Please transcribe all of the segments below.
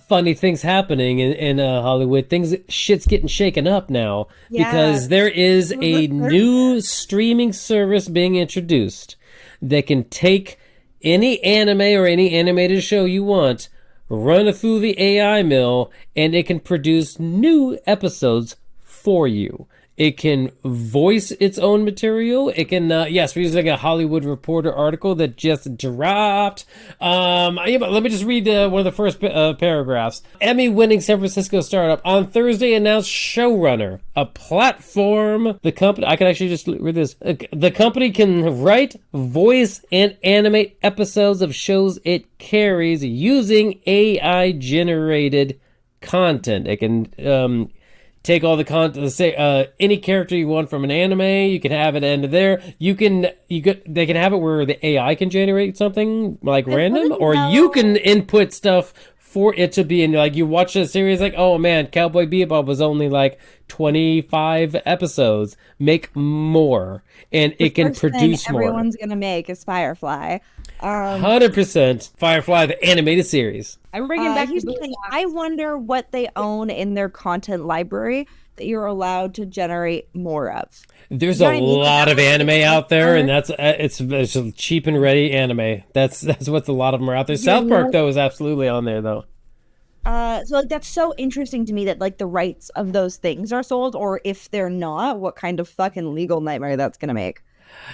funny things happening in Hollywood. Shit's getting shaken up now Yeah. because there is a new streaming service being introduced that can take any anime or any animated show you want, run it through the AI mill, and it can produce new episodes for you. It can voice its own material. It can, yes, we're using a Hollywood Reporter article that just dropped. Yeah, but let me just read one of the first paragraphs. Emmy-winning San Francisco startup on Thursday announced SHOWRUNNER, a platform. The company, I can actually just read this. The company can write, voice, and animate episodes of shows it carries using AI-generated content. It can take all the content, say any character you want from an anime, you can have it into there. They can have it where the AI can generate something like random, or you can input stuff for it to be in. Like, you watch a series, like, oh man, Cowboy Bebop was only like 25 episodes. Make more, and it can produce more. Everyone's gonna make is Firefly. 100% Firefly, the animated series. I'm bringing back Here's the thing. I wonder what they own in their content library that you're allowed to generate more of. There's You know a what I mean? lot of anime out there, and that's it's cheap and ready anime. That's what a lot of them are out there. South Park though is absolutely on there though. So like that's so interesting to me that like the rights of those things are sold, or if they're not, what kind of fucking legal nightmare that's gonna make.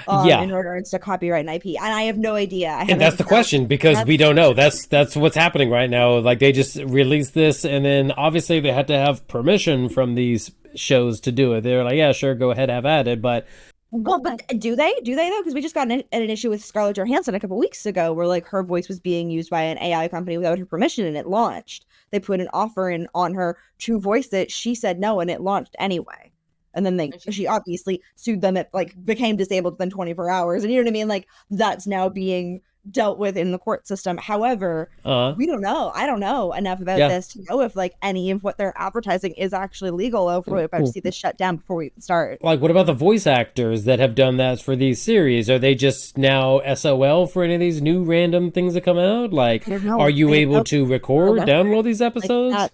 In regards to copyright and IP, and I have no idea. And that's the question, because we don't know. That's what's happening right now. Like, they just released this, and then obviously they had to have permission from these shows to do it. They're like, yeah, sure, go ahead, have at it. But do they though? Because we just got an issue with Scarlett Johansson a couple weeks ago, where like her voice was being used by an AI company without her permission, and it launched. They put an offer in on her to voice it. She said no, and it launched anyway. And then she obviously sued them. It like became disabled within 24 hours. And you know what I mean? Like, that's now being dealt with in the court system. However, we don't know. I don't know enough about this to know if like any of what they're advertising is actually legal. We're about to see this shut down before we start. Like, what about the voice actors that have done that for these series? Are they just now SOL for any of these new random things that come out? Like, are you able to record, download these episodes? Like,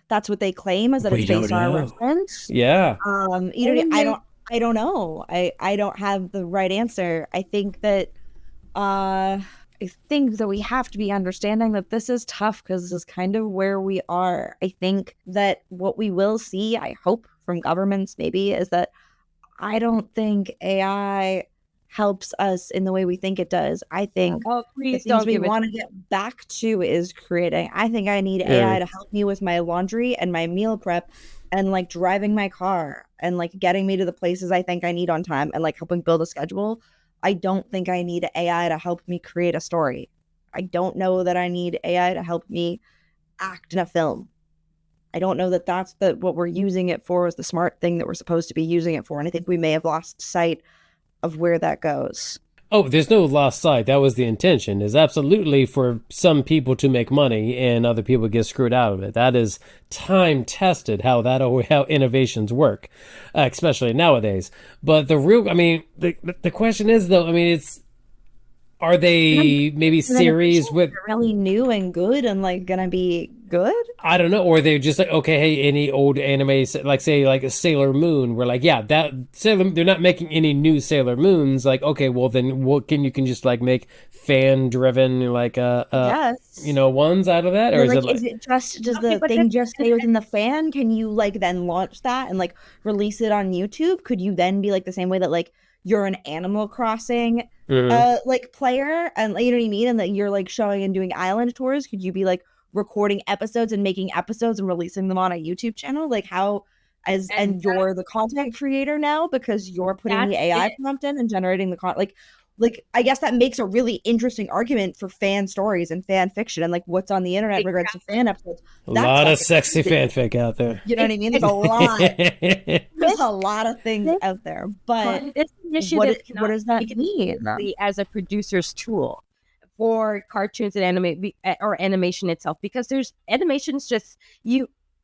that's what they claim, is that it's based on a reference. Yeah. I don't know. I don't have the right answer. I think that we have to be understanding that this is tough, because this is kind of where we are. I think that what we will see, I hope, from governments maybe, is that I don't think AI helps us in the way we think it does. I think the things we want to get back to is creating. I think I need AI to help me with my laundry and my meal prep, and like driving my car, and like getting me to the places I think I need on time, and like helping build a schedule. I don't think I need AI to help me create a story. I don't know that I need AI to help me act in a film. I don't know that that's what we're using it for is the smart thing that we're supposed to be using it for. And I think we may have lost sight of where that goes. Oh, there's no lost sight. That was the intention, is absolutely for some people to make money and other people get screwed out of it. That is time tested how innovations work, especially nowadays. But the question is though, are they maybe series with really new and good and like gonna be good? I don't know. Or they're just like, okay, hey, any old anime, like say like a Sailor Moon, where like, yeah, they're not making any new Sailor Moons. Like, okay, well then you can just like make fan driven like ones out of that? Or does the thing just stay within the fan? Can you like then launch that and like release it on YouTube? Could you then be like the same way that like you're an Animal Crossing like player, and you know what I mean, and that you're like showing and doing island tours? Could you be like recording episodes and making episodes and releasing them on a YouTube channel? Like you're the content creator now because you're putting the AI prompt in and generating the content. Like I guess that makes a really interesting argument for fan stories and fan fiction and like what's on the internet in regards to fan episodes. A lot of sexy fanfic out there. You know what I mean? There's a lot. There's a lot of things out there. But it's an issue what does that mean as a producer's tool for cartoons and animation itself? Because there's animation's just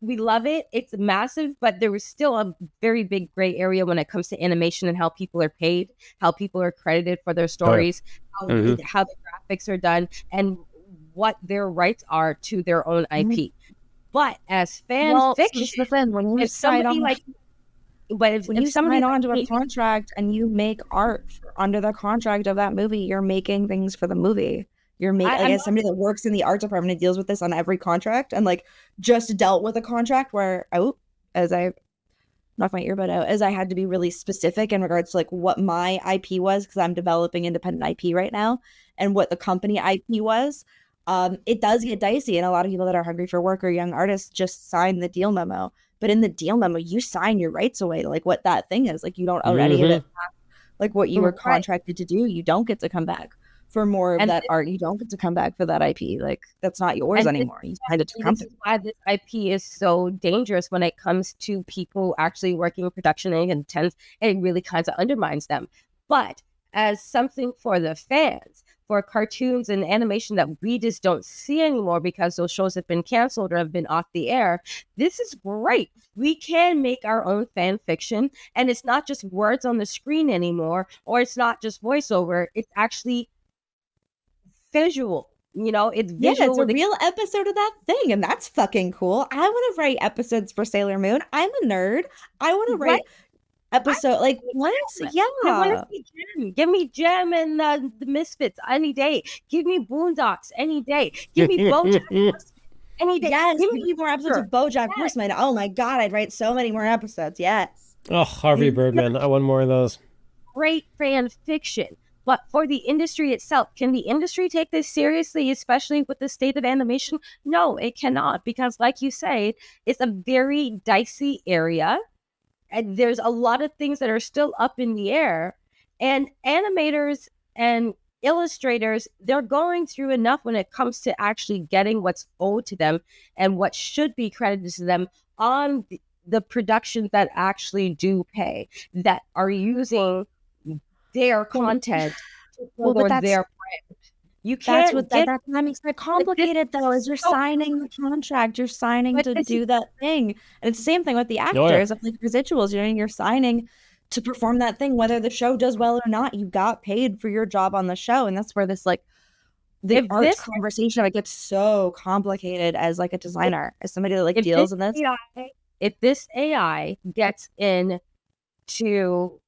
we love it. It's massive, but there was still a very big gray area when it comes to animation and how people are paid, how people are credited for their stories, how the graphics are done, and what their rights are to their own IP. But as fan Well, so fiction, this is the thing. When you if sign somebody on, like, but when if you somebody sign like on to a me, contract and you make art under the contract of that movie, you're making things for the movie. You're making, like, I'm as somebody that works in the art department and deals with this on every contract, and like just dealt with a contract where as I knocked my earbud out, as I had to be really specific in regards to like what my IP was, because I'm developing independent IP right now, and what the company IP was. It does get dicey, and a lot of people that are hungry for work or young artists just sign the deal memo. But in the deal memo, you sign your rights away to like what that thing is. Like, you don't own any of it. Like, what you were right, contracted to do, you don't get to come back for more of and that art. You don't get to come back for that IP. Like, that's not yours and anymore. You signed it to this company. is why this IP is so dangerous when it comes to people actually working in production and intents. It really kind of undermines them. But as something for the fans, for cartoons and animation that we just don't see anymore because those shows have been canceled or have been off the air, this is great. We can make our own fan fiction, and it's not just words on the screen anymore, or it's not just voiceover. It's actually visual. It's Yeah, visual it's a with real episode of that thing, and that's fucking cool. I want to write episodes for Sailor Moon. I'm a nerd. I want to right. write episode like what? I want Yeah. to see Gem. Give me Gem and the Misfits any day. Give me Boondocks any day. Give me BoJack any day. Yes, Give give me me more episodes of BoJack yes. Horseman. Oh my god, I'd write so many more episodes. Yes. Oh, Harvey Birdman. I want more of those. Great fan fiction. But for the industry itself, can the industry take this seriously, especially with the state of animation? No, it cannot, because like you say, it's a very dicey area. And there's a lot of things that are still up in the air. And animators and illustrators, they're going through enough when it comes to actually getting what's owed to them and what should be credited to them on the productions that actually do pay, that are using their content to Well, but further that's their brand. You that's can't what get that makes it this complicated though, is you're so signing the contract, you're signing but to this is do that thing. And it's the same thing with the Oh, yeah. actors of like residuals, you're signing to perform that thing, whether the show does well or not. You got paid for your job on the show. And that's where this like the if art this conversation of it gets so complicated as like a designer, as somebody that like if deals this in this. AI, if this AI gets into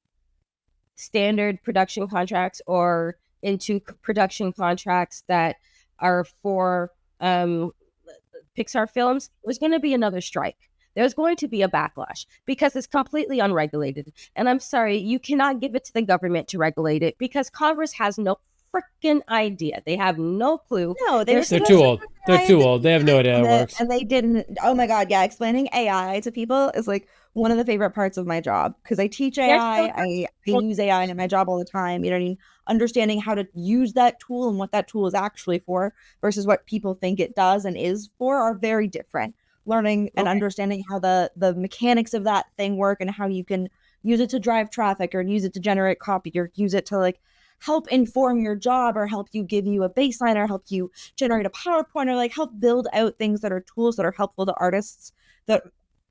standard production contracts or into production contracts that are for Pixar films, there's going to be another strike. There's going to be a backlash because it's completely unregulated. And I'm sorry, you cannot give it to the government to regulate it because Congress has no freaking idea. They have no clue. No, They're too old. They're too old. They have no idea how it works. And they didn't. Oh my god, yeah, explaining AI to people is like one of the favorite parts of my job, because I teach AI. I use AI in my job all the time. You know what I mean? Understanding how to use that tool and what that tool is actually for versus what people think it does and is for are very different. Learning and understanding how the mechanics of that thing work and how you can use it to drive traffic or use it to generate copy or use it to like help inform your job or help you give you a baseline or help you generate a PowerPoint or like help build out things that are tools that are helpful to artists that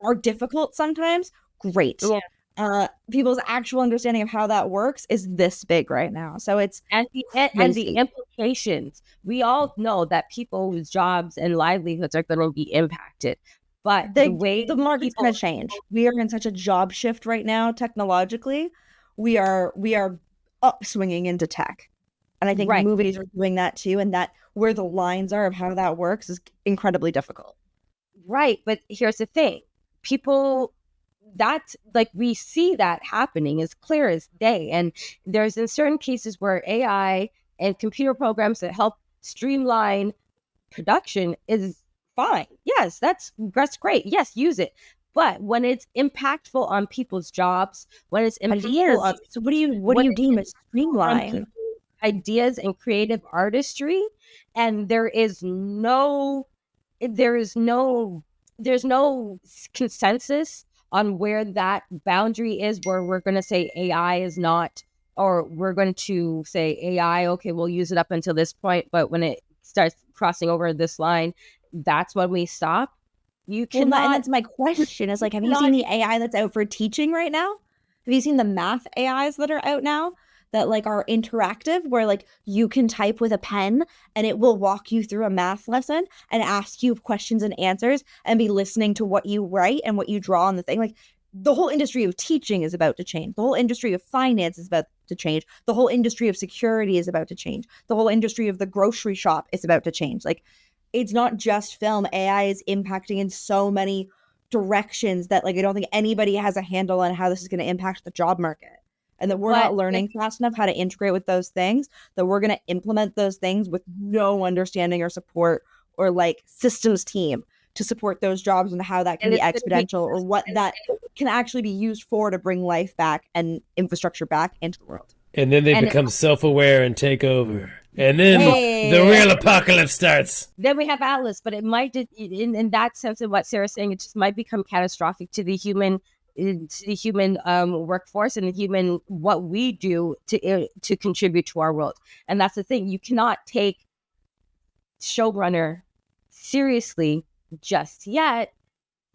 are difficult sometimes. Great. Yeah. People's actual understanding of how that works is this big right now. So it's and the implications. We all know that people's jobs and livelihoods are going to be impacted. But the way the market's going to change. We are in such a job shift right now technologically. We are upswinging into tech, and I think movies are doing that too, and that where the lines are of how that works is incredibly difficult. Right, but here's the thing: people, that's like, we see that happening as clear as day, and there's in certain cases where AI and computer programs that help streamline production is fine. Yes, that's great. Yes, use it. But when it's impactful on people's jobs, when it's impactful on, so what do you deem as streamline? Ideas and creative artistry, and there's no consensus on where that boundary is, where we're going to say AI is not, or we're going to say AI, okay, we'll use it up until this point, but when it starts crossing over this line, that's when we stop. You cannot. And that's my question is like, have you seen the AI that's out for teaching right now? Have you seen the math AIs that are out now that like are interactive, where like you can type with a pen and it will walk you through a math lesson and ask you questions and answers and be listening to what you write and what you draw on the thing. Like the whole industry of teaching is about to change. The whole industry of finance is about to change. The whole industry of security is about to change. The whole industry of the grocery shop is about to change. Like it's not just film. AI is impacting in so many directions that like I don't think anybody has a handle on how this is going to impact the job market, and that we're not learning fast enough how to integrate with those things, that we're going to implement those things with no understanding or support or like systems team to support those jobs and how that can be exponential or what that can actually be used for to bring life back and infrastructure back into the world. And then they become self-aware and take over. And then the real apocalypse starts. Then we have Atlas, but it might, in that sense of what Sarah's saying, it just might become catastrophic to the human workforce and the human what we do to contribute to our world. And that's the thing. You cannot take Showrunner seriously just yet,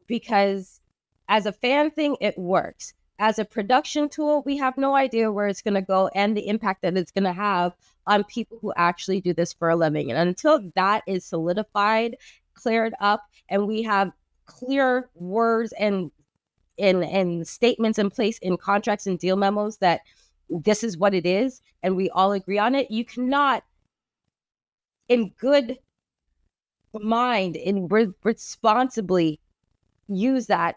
because as a fan thing, it works. As a production tool, we have no idea where it's going to go and the impact that it's going to have on people who actually do this for a living. And until that is solidified, cleared up, and we have clear words and statements in place in contracts and deal memos that this is what it is, and we all agree on it, you cannot, in good mind and responsibly, use that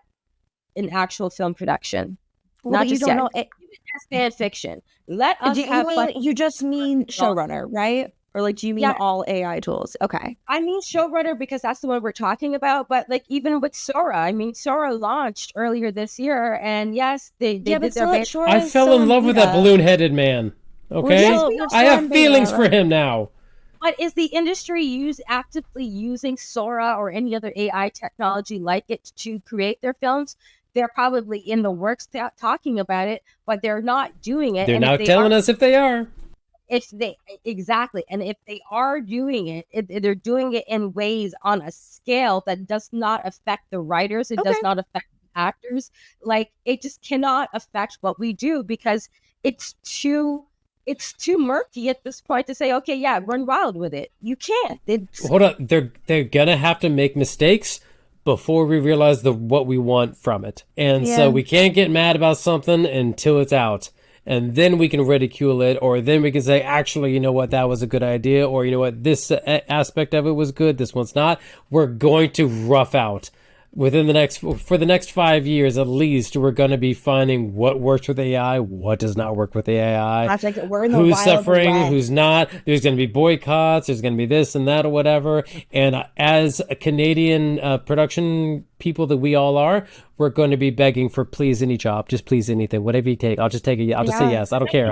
in actual film production. Well, not you just don't know it. As fan fiction. Let us have fun. You just mean Showrunner, right? Or like, do you mean all AI tools? Okay. I mean Showrunner because that's the one we're talking about. But like even with Sora, I mean Sora launched earlier this year, and yes, they did their best. I fell in love with that balloon-headed man. Okay, I have feelings for him now. But is the industry actively using Sora or any other AI technology like it to create their films? They're probably in the works talking about it, but they're not doing it. They're not telling us if they are. Exactly. And if they are doing it, they're doing it in ways on a scale that does not affect the writers. It does not affect the actors. Like it just cannot affect what we do because it's too murky at this point to say, okay, yeah, run wild with it. You can't. Hold on. They're gonna have to make mistakes before we realize what we want from it. And so we can't get mad about something until it's out. And then we can ridicule it, or then we can say, actually, you know what, that was a good idea, or you know what, this aspect of it was good, this one's not. We're going to rough out. For the next 5 years at least, we're going to be finding what works with AI, what does not work with AI, who's suffering, who's not. There's going to be boycotts, there's going to be this and that or whatever. And as a Canadian production people that we all are, we're going to be begging for please any job, just please anything, whatever you take. I'll just take it. I'll just say yes. I don't care.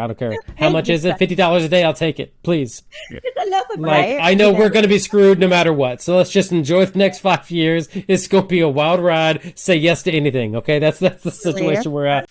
How much is it? $50 a day. I'll take it. Please. I know we're going to be screwed no matter what. So let's just enjoy the next 5 years. It's going to be a wild ride. Say yes to anything. Okay. That's the situation we're at.